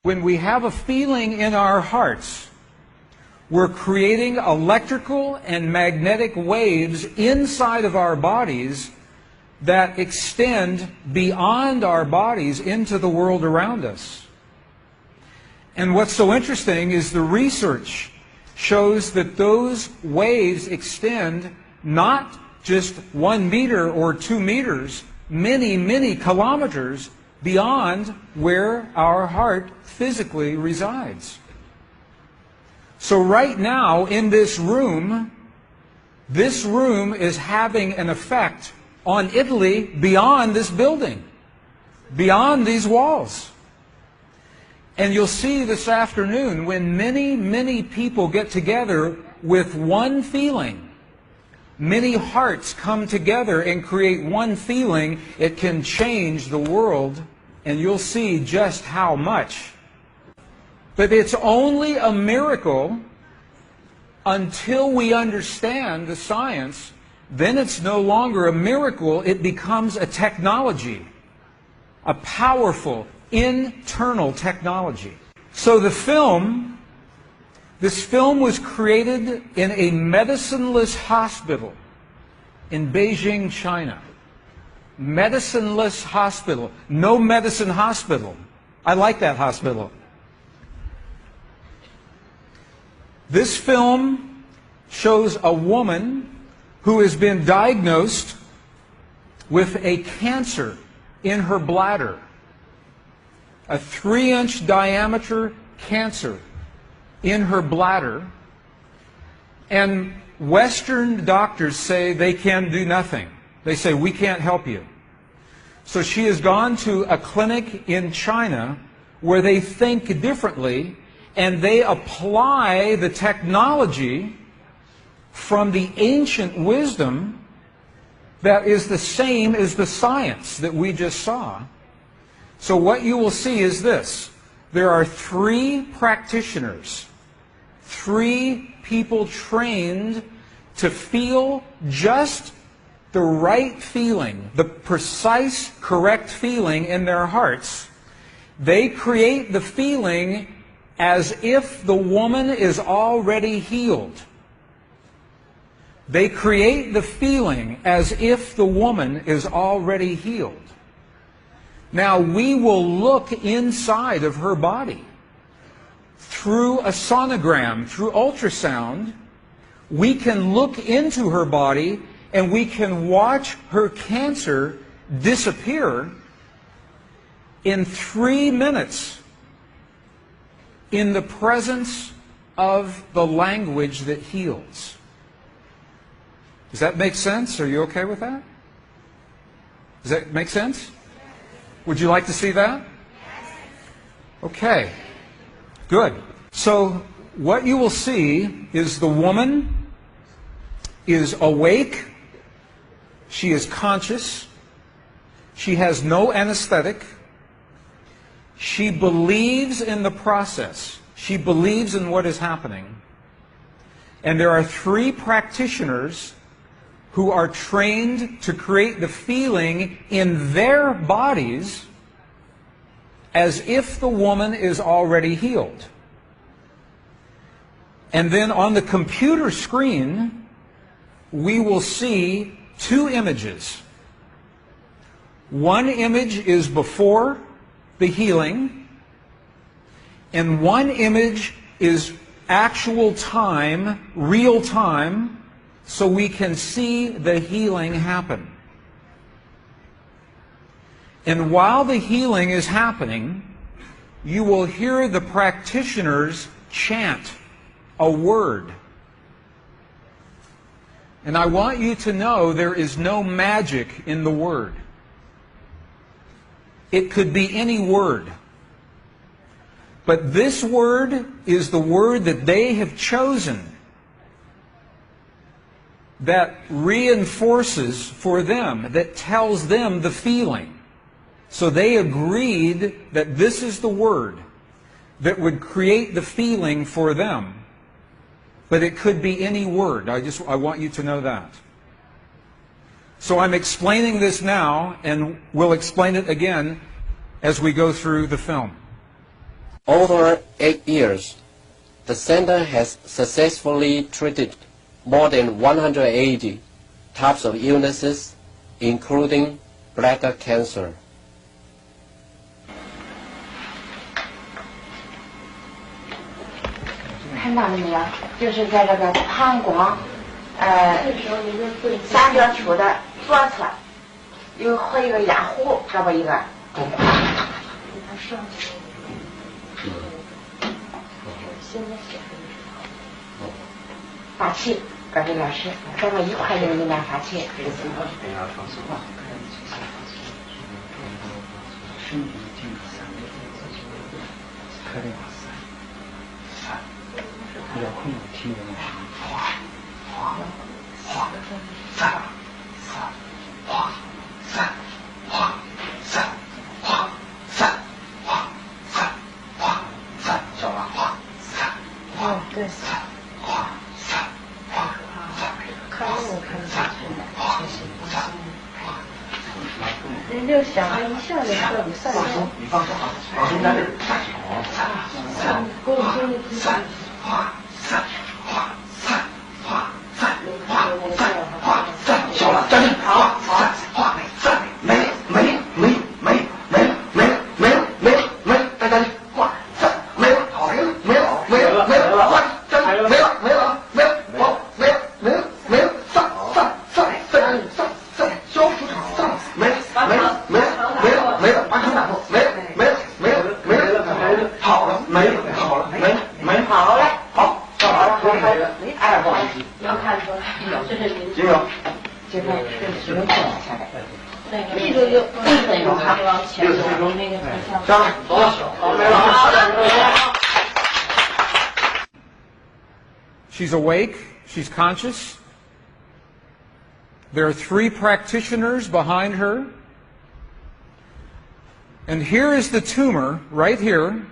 When we have a feeling in our hearts, we're creating electrical and magnetic waves inside of our bodies that extend beyond our bodies into the world around us. And what's so interesting is the research shows that those waves extend not just 1 meter or 2 meters, many, many kilometers beyond where our heart physically resides. So right now in this room is having an effect on Italy beyond this building, beyond these walls. And you'll see this afternoon when many, many people get together with one feeling, many hearts come together and create one feeling, it can change the world, and you'll see just how much. But it's only a miracle until we understand the science. Then it's no longer a miracle, it becomes a technology, a powerful internal technology. So this film was created in a medicineless hospital in Beijing, China. Medicineless hospital, no medicine hospital. I like that hospital. This film shows a woman who has been diagnosed with a cancer in her bladder, a 3-inch diameter cancer in her bladder, and Western doctors say they can do nothing. They say, we can't help you. So she has gone to a clinic in China where they think differently, and they apply the technology from the ancient wisdom that is the same as the science that we just saw. So what you will see is this. There are 3 practitioners, 3 people trained to feel just the right feeling, the precise, correct feeling in their hearts. They create the feeling as if the woman is already healed. They create the feeling as if the woman is already healed. Now we will look inside of her body through a sonogram, through ultrasound. We can look into her body and we can watch her cancer disappear in 3 minutes in the presence of the language that heals. Does that make sense? Are you okay with that? Does that make sense? Would you like to see that? Okay. Good. So what you will see is the woman is awake. She is conscious. She has no anesthetic. She believes in the process. She believes in what is happening. And there are 3 practitioners who are trained to create the feeling in their bodies as if the woman is already healed. And then on the computer screen, we will see 2 images. One image is before the healing, and one image is actual time, real time, so we can see the healing happen. And while the healing is happening, you will hear the practitioners chant a word. And I want you to know there is no magic in the word. It could be any word. But this word is the word that they have chosen that reinforces for them, that tells them the feeling. So they agreed that this is the word that would create the feeling for them. But it could be any word. I want you to know that. So I'm explaining this now, and we'll explain it again as we go through the film. Over 8 years, the center has successfully treated more than 180 types of illnesses, including bladder cancer. 看到了没有？就是在这个膀胱，三角球的左侧，还有一个压壶，这么一个。发气，各位老师，咱们一块用你来发气。比较困难听的那对。看那个看下去的，人就想了一下就说你算了。你放手，老师在这儿。给我听一听。小了，站定，好，没，大家画，没了，好，没了，画，站，没了，散，消除场，没了，完成打破，没了，好了，没了，好了，哎，不好意思，能看出来，这是您。金友，这个是能放下来。那个就那种还往前走，那个下来，走了，没了。She's awake. She's conscious. There are 3 practitioners behind her. And here is the tumor, right here.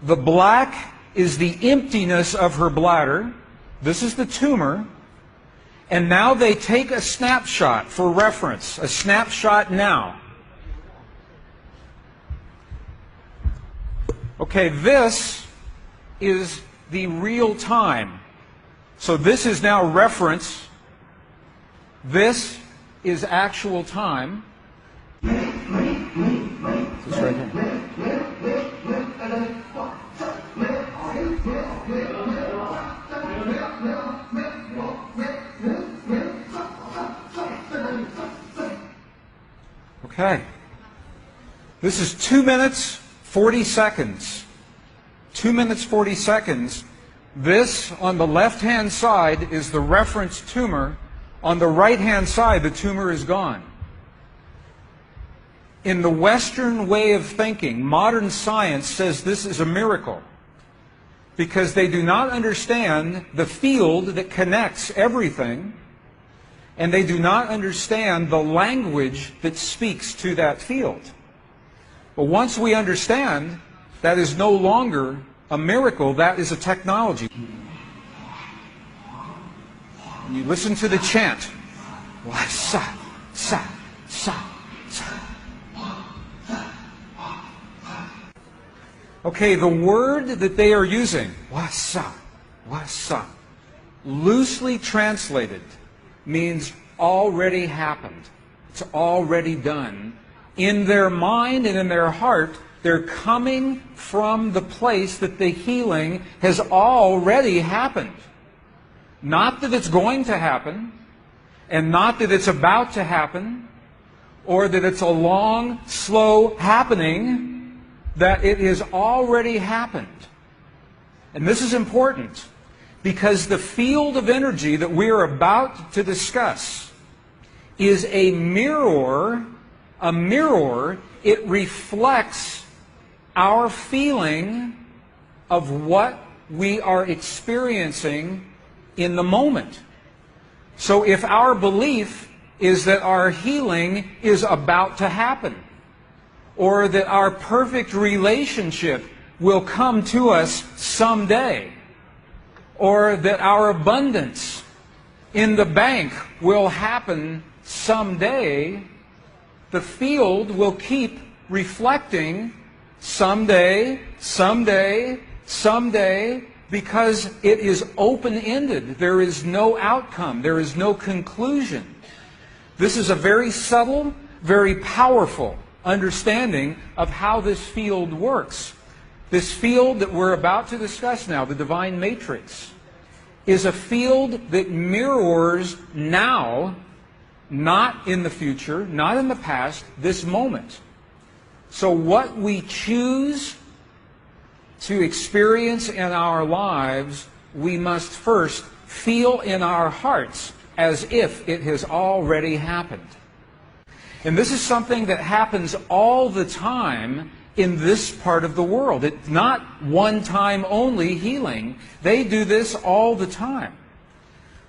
The black is the emptiness of her bladder. This is the tumor. And now they take a snapshot for reference, a snapshot now. Okay, this is the real time. So this is now reference. This is actual time. This right here. Okay. This is 2 minutes, 40 seconds. 2 minutes, 40 seconds. This, on the left-hand side, is the reference tumor. On the right-hand side, the tumor is gone. In the Western way of thinking, modern science says this is a miracle because they do not understand the field that connects everything, and they do not understand the language that speaks to that field. But once we understand, that is no longer a miracle, that is a technology. And you listen to the chant. Sa, sa, sa, sa. Okay, the word that they are using, wasa, wasa, loosely translated, means already happened. It's already done. In their mind and in their heart, they're coming from the place that the healing has already happened. Not that it's going to happen, and not that it's about to happen, or that it's a long, slow happening, that it has already happened. And this is important, because the field of energy that we are about to discuss is a mirror. A mirror, it reflects our feeling of what we are experiencing in the moment. So if our belief is that our healing is about to happen, or that our perfect relationship will come to us someday, or that our abundance in the bank will happen someday, the field will keep reflecting someday, someday, someday, because it is open-ended. There is no outcome. There is no conclusion. This is a very subtle, very powerful understanding of how this field works. This field that we're about to discuss now, the divine matrix, is a field that mirrors now, not in the future, not in the past, this moment. So what we choose to experience in our lives, we must first feel in our hearts as if it has already happened. And this is something that happens all the time in this part of the world. It's not one-time only healing. They do this all the time.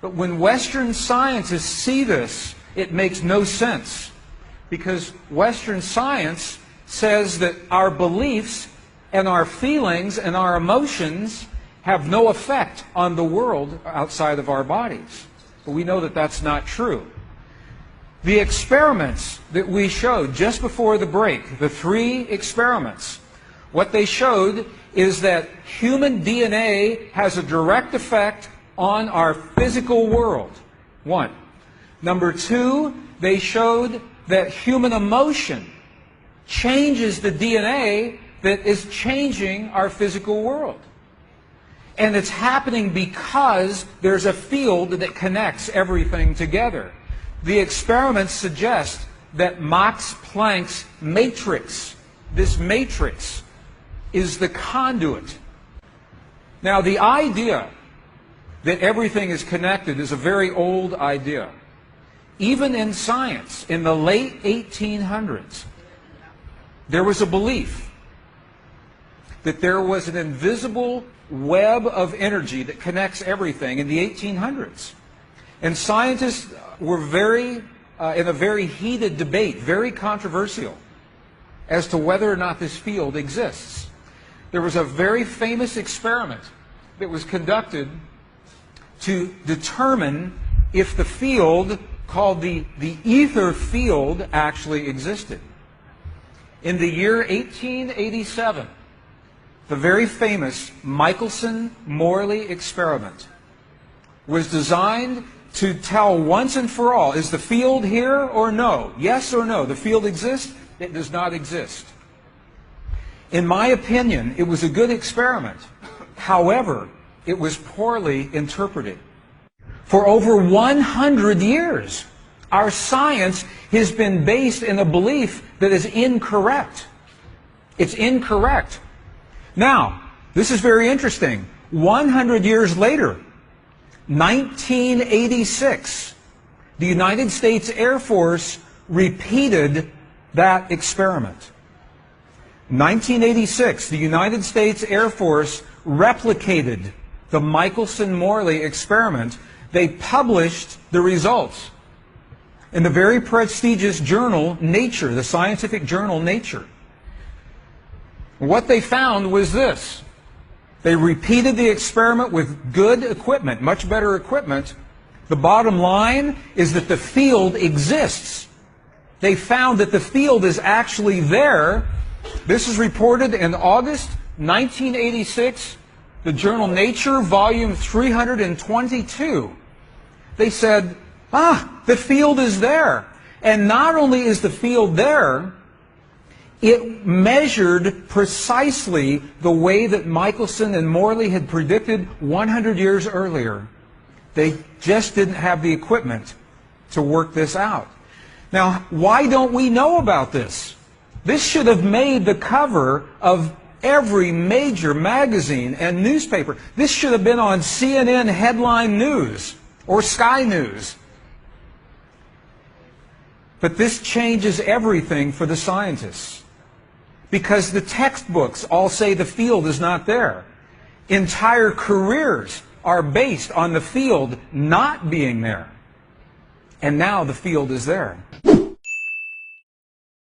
But when Western scientists see this, it makes no sense. Because Western science says that our beliefs and our feelings and our emotions have no effect on the world outside of our bodies. But we know that that's not true. The experiments that we showed just before the break, the 3 experiments, what they showed is that human DNA has a direct effect on our physical world. 1. Number 2, they showed that human emotion changes the DNA that is changing our physical world. And it's happening because there's a field that connects everything together. The experiments suggest that Max Planck's matrix, this matrix, is the conduit. Now, the idea that everything is connected is a very old idea. Even in science, in the late 1800s, there was a belief that there was an invisible web of energy that connects everything in the 1800s. And scientists were in a very heated debate, very controversial, as to whether or not this field exists. There was a very famous experiment that was conducted to determine if the field called the ether field actually existed. In the year 1887, the very famous Michelson-Morley experiment was designed to tell once and for all, is the field here or no? Yes or no? The field exists? It does not exist. In my opinion, it was a good experiment. However, it was poorly interpreted. For over 100 years, our science has been based in a belief that is incorrect. It's incorrect. Now, this is very interesting. 100 years later, 1986, the United States Air Force repeated that experiment. 1986, the United States Air Force replicated the Michelson-Morley experiment. They published the results in the very prestigious journal Nature, the scientific journal Nature. What they found was this. They repeated the experiment with good equipment, much better equipment. The bottom line is that the field exists. They found that the field is actually there. This is reported in August 1986, the journal Nature, volume 322. They said, the field is there. And not only is the field there, it measured precisely the way that Michelson and Morley had predicted 100 years earlier. They just didn't have the equipment to work this out. Now, why don't we know about this? This should have made the cover of every major magazine and newspaper. This should have been on CNN headline news or Sky News. But this changes everything for the scientists. Because the textbooks all say the field is not there. Entire careers are based on the field not being there. And now the field is there.